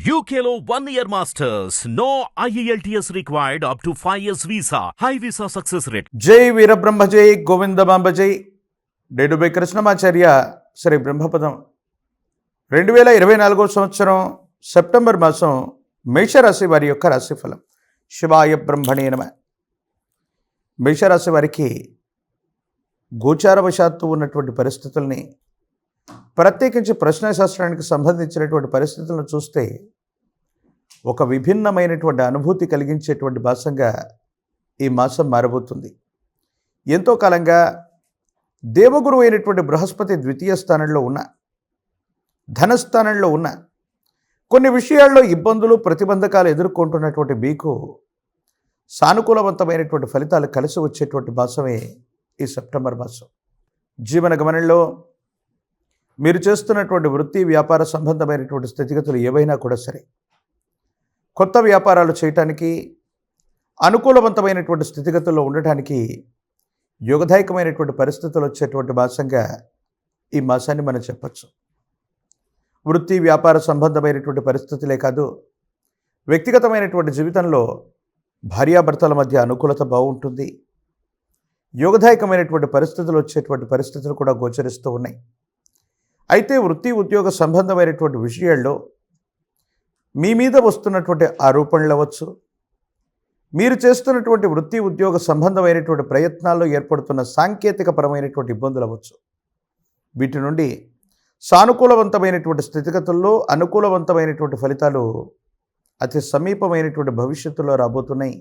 UKLO 1 year masters. No IELTS required up to 5 years visa. High visa success rate. జై వీరబ్రహ్మ జై గోవిందమాంబ జై డేడుబై కృష్ణమాచార్య శ్రీ బ్రహ్మపదం 2024 సంవత్సరం September మాసం మేషరాశి వారి యొక్క రాశిఫలం. శివాయ బ్రహ్మణే నమః. మేషరాశి వారికి గోచారవశాత్తు ఉన్నటువంటి పరిస్థితుల్ని, ప్రత్యేకించి ప్రశ్నశాస్త్రానికి సంబంధించినటువంటి పరిస్థితులను చూస్తే ఒక విభిన్నమైనటువంటి అనుభూతి కలిగించేటువంటి మాసంగా ఈ మాసం మారబోతుంది. ఎంతో కాలంగా దేవగురువు అయినటువంటి బృహస్పతి ద్వితీయ స్థానంలో ఉన్న, ధనస్థానంలో ఉన్న, కొన్ని విషయాల్లో ఇబ్బందులు ప్రతిబంధకాలు ఎదుర్కొంటున్నటువంటి మీకు సానుకూలవంతమైనటువంటి ఫలితాలు కలిసి వచ్చేటువంటి మాసమే ఈ సెప్టెంబర్ మాసం. జీవన గమనంలో మీరు చేస్తున్నటువంటి వృత్తి వ్యాపార సంబంధమైనటువంటి స్థితిగతులు ఏవైనా కూడా సరే, కొత్త వ్యాపారాలు చేయటానికి, అనుకూలవంతమైనటువంటి స్థితిగతుల్లో ఉండటానికి యోగదాయకమైనటువంటి పరిస్థితులు వచ్చేటువంటి మాసంగా ఈ మాసాన్ని మనం చెప్పచ్చు. వృత్తి వ్యాపార సంబంధమైనటువంటి పరిస్థితులే కాదు, వ్యక్తిగతమైనటువంటి జీవితంలో భార్యాభర్తల మధ్య అనుకూలత బాగుంటుంది. యోగదాయకమైనటువంటి పరిస్థితులు వచ్చేటువంటి పరిస్థితులు కూడా గోచరిస్తూ ఉన్నాయి. అయితే వృత్తి ఉద్యోగ సంబంధమైనటువంటి విషయాల్లో మీ మీద వస్తున్నటువంటి ఆరోపణలు అవ్వచ్చు, మీరు చేస్తున్నటువంటి వృత్తి ఉద్యోగ సంబంధమైనటువంటి ప్రయత్నాల్లో ఏర్పడుతున్న సాంకేతికపరమైనటువంటి ఇబ్బందులు అవ్వచ్చు. వీటి నుండి సానుకూలవంతమైనటువంటి స్థితిగతుల్లో అనుకూలవంతమైనటువంటి ఫలితాలు అతి సమీపమైనటువంటి భవిష్యత్తులో రాబోతున్నాయి.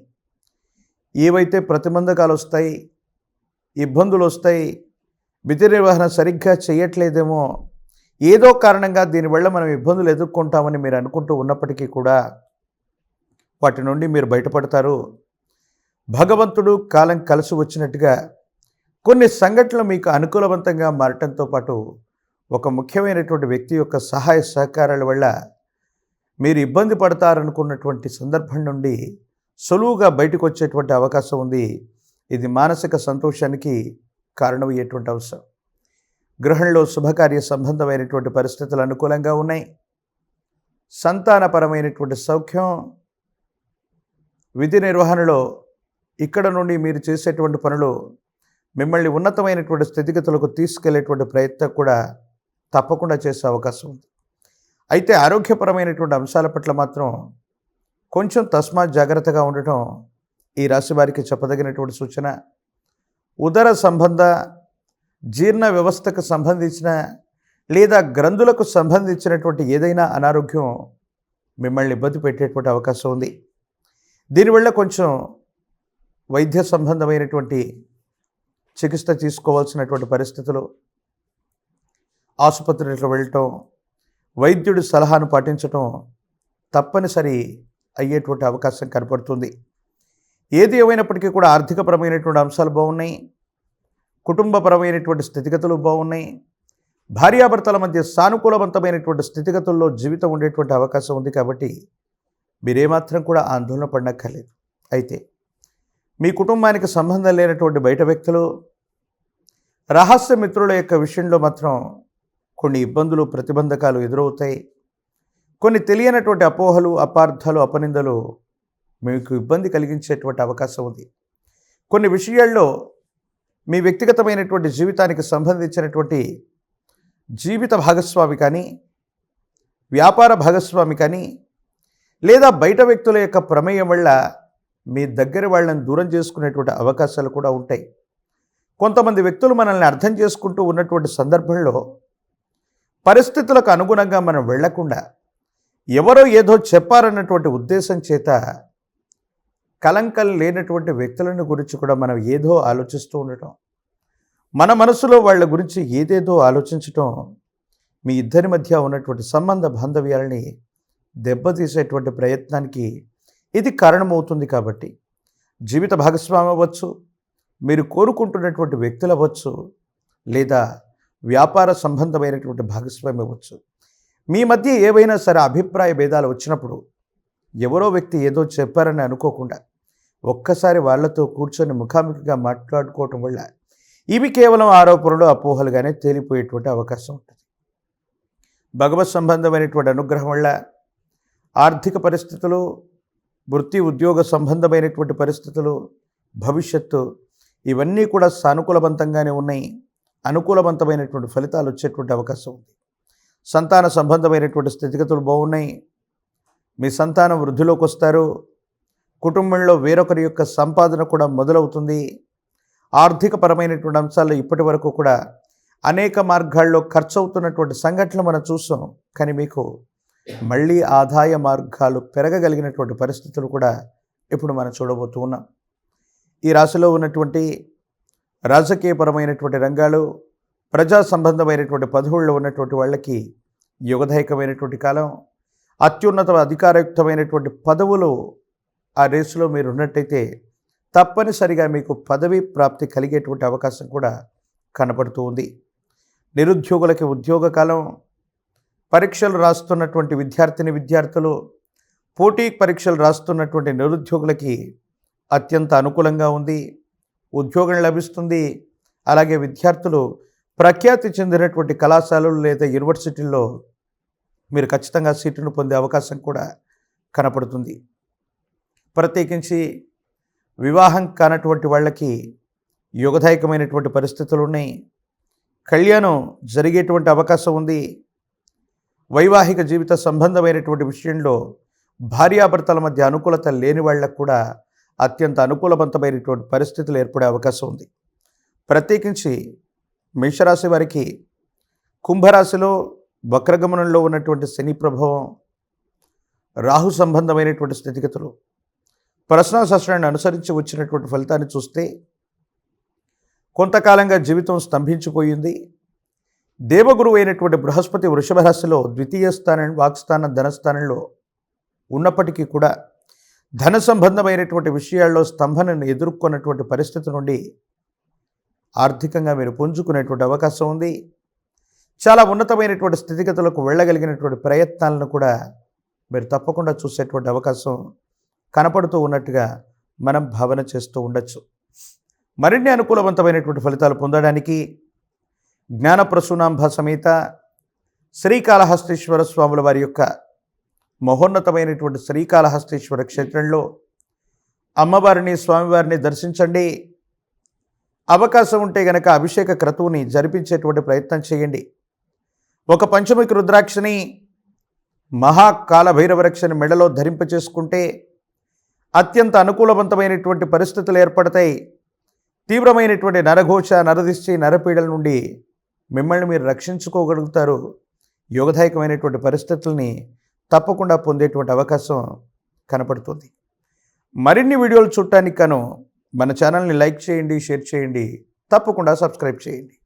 ఏవైతే ప్రతిబంధకాలు వస్తాయి, ఇబ్బందులు వస్తాయి, విధి నిర్వహణ సరిగ్గా చేయట్లేదేమో, ఏదో కారణంగా దీనివల్ల మనం ఇబ్బందులు ఎదుర్కొంటామని మీరు అనుకుంటూ ఉన్నప్పటికీ కూడా వాటి నుండి మీరు బయటపడతారు. భగవంతుడు కాలం కలిసి వచ్చినట్టుగా కొన్ని సంఘటనలు మీకు అనుకూలవంతంగా మారటంతో పాటు ఒక ముఖ్యమైనటువంటి వ్యక్తి యొక్క సహాయ సహకారాల వల్ల మీరు ఇబ్బంది పడతారనుకున్నటువంటి సందర్భం నుండి సులువుగా బయటకు వచ్చేటువంటి అవకాశం ఉంది. ఇది మానసిక సంతోషానికి కారణమయ్యేటువంటి అంశం. గృహంలో శుభకార్య సంబంధమైనటువంటి పరిస్థితులు అనుకూలంగా ఉన్నాయి. సంతానపరమైనటువంటి సౌఖ్యం, విధి నిర్వహణలో ఇక్కడ నుండి మీరు చేసేటువంటి పనులు మిమ్మల్ని ఉన్నతమైనటువంటి స్థితిగతులకు తీసుకెళ్లేటువంటి ప్రయత్నం కూడా తప్పకుండా చేసే అవకాశం ఉంది. అయితే ఆరోగ్యపరమైనటువంటి అంశాల పట్ల మాత్రం కొంచెం తస్మాత్ జాగ్రత్తగా ఉండటం ఈ రాశి వారికి చెప్పదగినటువంటి సూచన. ఉదర సంబంధ, జీర్ణ వ్యవస్థకు సంబంధించిన లేదా గ్రంథులకు సంబంధించినటువంటి ఏదైనా అనారోగ్యం మిమ్మల్ని ఇబ్బంది పెట్టేటువంటి అవకాశం ఉంది. దీనివల్ల కొంచెం వైద్య సంబంధమైనటువంటి చికిత్స తీసుకోవాల్సినటువంటి పరిస్థితులు, ఆసుపత్రికి వెళ్ళటం, వైద్యుడి సలహాను పాటించటం తప్పనిసరి అయ్యేటువంటి అవకాశం కనపడుతుంది. ఏది ఏమైనప్పటికీ కూడా ఆర్థికపరమైనటువంటి అంశాలు బాగున్నాయి, కుటుంబపరమైనటువంటి స్థితిగతులు బాగున్నాయి, భార్యాభర్తల మధ్య సానుకూలవంతమైనటువంటి స్థితిగతుల్లో జీవితం ఉండేటువంటి అవకాశం ఉంది. కాబట్టి మీరేమాత్రం కూడా ఆందోళన పడనక్కర్లేదు. అయితే మీ కుటుంబానికి సంబంధం లేనటువంటి బయట వ్యక్తులు, రహస్య మిత్రుల యొక్క విషయంలో మాత్రం కొన్ని ఇబ్బందులు ప్రతిబంధకాలు ఎదురవుతాయి. కొన్ని తెలియనటువంటి అపోహలు, అపార్థాలు, అపనిందలు మీకు ఇబ్బంది కలిగించేటువంటి అవకాశం ఉంది. కొన్ని విషయాల్లో మీ వ్యక్తిగతమైనటువంటి జీవితానికి సంబంధించినటువంటి జీవిత భాగస్వామి కానీ, వ్యాపార భాగస్వామి కానీ, లేదా బయట వ్యక్తుల యొక్క ప్రమేయం వల్ల మీ దగ్గర వాళ్ళని దూరం చేసుకునేటువంటి అవకాశాలు కూడా ఉంటాయి. కొంతమంది వ్యక్తులు మనల్ని అర్థం చేసుకుంటూ ఉన్నటువంటి సందర్భంలో పరిస్థితులకు అనుగుణంగా మనం వెళ్లకుండా ఎవరో ఏదో చెప్పారన్నటువంటి ఉద్దేశం చేత కలంకం లేనటువంటి వ్యక్తులను గురించి కూడా మనం ఏదో ఆలోచిస్తూ ఉండటం, మన మనసులో వాళ్ళ గురించి ఏదేదో ఆలోచించటం మీ ఇద్దరి మధ్య ఉన్నటువంటి సంబంధ బాంధవ్యాలని దెబ్బతీసేటువంటి ప్రయత్నానికి ఇది కారణమవుతుంది. కాబట్టి జీవిత భాగస్వామి అవ్వచ్చు, మీరు కోరుకుంటున్నటువంటి వ్యక్తులు అవ్వచ్చు, లేదా వ్యాపార సంబంధమైనటువంటి భాగస్వామి అవ్వచ్చు, మీ మధ్య ఏవైనా సరే అభిప్రాయ భేదాలు వచ్చినప్పుడు ఎవరో వ్యక్తి ఏదో చెప్పారని అనుకోకుండా ఒక్కసారి వాళ్ళతో కూర్చొని ముఖాముఖిగా మాట్లాడుకోవటం వల్ల ఇవి కేవలం ఆరోపణలు, అపోహలుగానే తేలిపోయేటువంటి అవకాశం ఉంటుంది. భగవత్ సంబంధమైనటువంటి అనుగ్రహం వల్ల ఆర్థిక పరిస్థితులు, వృత్తి ఉద్యోగ సంబంధమైనటువంటి పరిస్థితులు, భవిష్యత్తు ఇవన్నీ కూడా సానుకూలవంతంగానే ఉన్నాయి. అనుకూలవంతమైనటువంటి ఫలితాలు వచ్చేటువంటి అవకాశం ఉంది. సంతాన సంబంధమైనటువంటి స్థితిగతులు బాగున్నాయి. మీ సంతానం వృద్ధిలోకి వస్తారు. కుటుంబంలో వేరొకరి యొక్క సంపాదన కూడా మొదలవుతుంది. ఆర్థికపరమైనటువంటి అంశాల్లో ఇప్పటి వరకు కూడా అనేక మార్గాల్లో ఖర్చు అవుతున్నటువంటి సంఘటనలు మనం చూసాం. కానీ మీకు మళ్ళీ ఆదాయ మార్గాలు పెరగగలిగినటువంటి పరిస్థితులు కూడా ఇప్పుడు మనం చూడబోతూ ఉన్నాం. ఈ రాశిలో ఉన్నటువంటి రాజకీయపరమైనటువంటి రంగాలు, ప్రజా సంబంధమైనటువంటి పదవుల్లో ఉన్నటువంటి వాళ్ళకి యుగదాయకమైనటువంటి కాలం. అత్యున్నత అధికారయుక్తమైనటువంటి పదవులు ఆ రేసులో మీరు ఉన్నట్టయితే తప్పనిసరిగా మీకు పదవి ప్రాప్తి కలిగేటువంటి అవకాశం కూడా కనపడుతూ ఉంది. నిరుద్యోగులకి ఉద్యోగ కాలం. పరీక్షలు రాస్తున్నటువంటి విద్యార్థులు, పోటీ పరీక్షలు రాస్తున్నటువంటి నిరుద్యోగులకి అత్యంత అనుకూలంగా ఉంది. ఉద్యోగం లభిస్తుంది. అలాగే విద్యార్థులు ప్రఖ్యాతి చెందినటువంటి కళాశాలలు లేదా యూనివర్సిటీల్లో మీరు ఖచ్చితంగా సీటును పొందే అవకాశం కూడా కనపడుతుంది. ప్రత్యేకించి వివాహం కానటువంటి వాళ్ళకి యుగదాయకమైనటువంటి పరిస్థితులు ఉన్నాయి. కళ్యాణం జరిగేటువంటి అవకాశం ఉంది. వైవాహిక జీవిత సంబంధమైనటువంటి విషయంలో భార్యాభర్తల మధ్య అనుకూలత లేని వాళ్ళకు కూడా అత్యంత అనుకూలవంతమైనటువంటి పరిస్థితులు ఏర్పడే అవకాశం ఉంది. ప్రత్యేకించి మేషరాశి వారికి కుంభరాశిలో వక్రగమనంలో ఉన్నటువంటి శని ప్రభావం, రాహు సంబంధమైనటువంటి స్థితిగతులు, ప్రశ్నాశాస్త్రాన్ని అనుసరించి వచ్చినటువంటి ఫలితాన్ని చూస్తే కొంతకాలంగా జీవితం స్తంభించిపోయింది. దేవగురువు అయినటువంటి బృహస్పతి వృషభ రాశిలో ద్వితీయ స్థానం, వాక్స్థానం, ధనస్థానంలో ఉన్నప్పటికీ కూడా ధన సంబంధమైనటువంటి విషయాల్లో స్తంభనను ఎదుర్కొన్నటువంటి పరిస్థితి నుండి ఆర్థికంగా మీరు పుంజుకునేటువంటి అవకాశం ఉంది. చాలా ఉన్నతమైనటువంటి స్థితిగతులకు వెళ్ళగలిగినటువంటి ప్రయత్నాలను కూడా మీరు తప్పకుండా చూసేటువంటి అవకాశం కనపడుతూ ఉన్నట్టుగా మనం భావన చేస్తూ ఉండొచ్చు. మరిన్ని అనుకూలవంతమైనటువంటి ఫలితాలు పొందడానికి జ్ఞానప్రసూనాంబ సమేత శ్రీకాళహస్తీశ్వర స్వాముల వారి యొక్క మహోన్నతమైనటువంటి శ్రీకాళహస్తీశ్వర క్షేత్రంలో అమ్మవారిని, స్వామివారిని దర్శించండి. అవకాశం ఉంటే గనక అభిషేక క్రతువుని జరిపించేటువంటి ప్రయత్నం చేయండి. ఒక పంచముఖి రుద్రాక్షని, మహాకాలభైరవరక్షని మెడలో ధరింపచేసుకుంటే అత్యంత అనుకూలవంతమైనటువంటి పరిస్థితులు ఏర్పడతాయి. తీవ్రమైనటువంటి నరఘోష, నరదిష్టి, నరపీడల నుండి మిమ్మల్ని మీరు రక్షించుకోగలుగుతారు. యోగదాయకమైనటువంటి పరిస్థితుల్ని తప్పకుండా పొందేటువంటి అవకాశం కనపడుతుంది. మరిన్ని వీడియోలు చూడటానికి గాను మన ఛానల్ని లైక్ చేయండి, షేర్ చేయండి, తప్పకుండా సబ్స్క్రైబ్ చేయండి.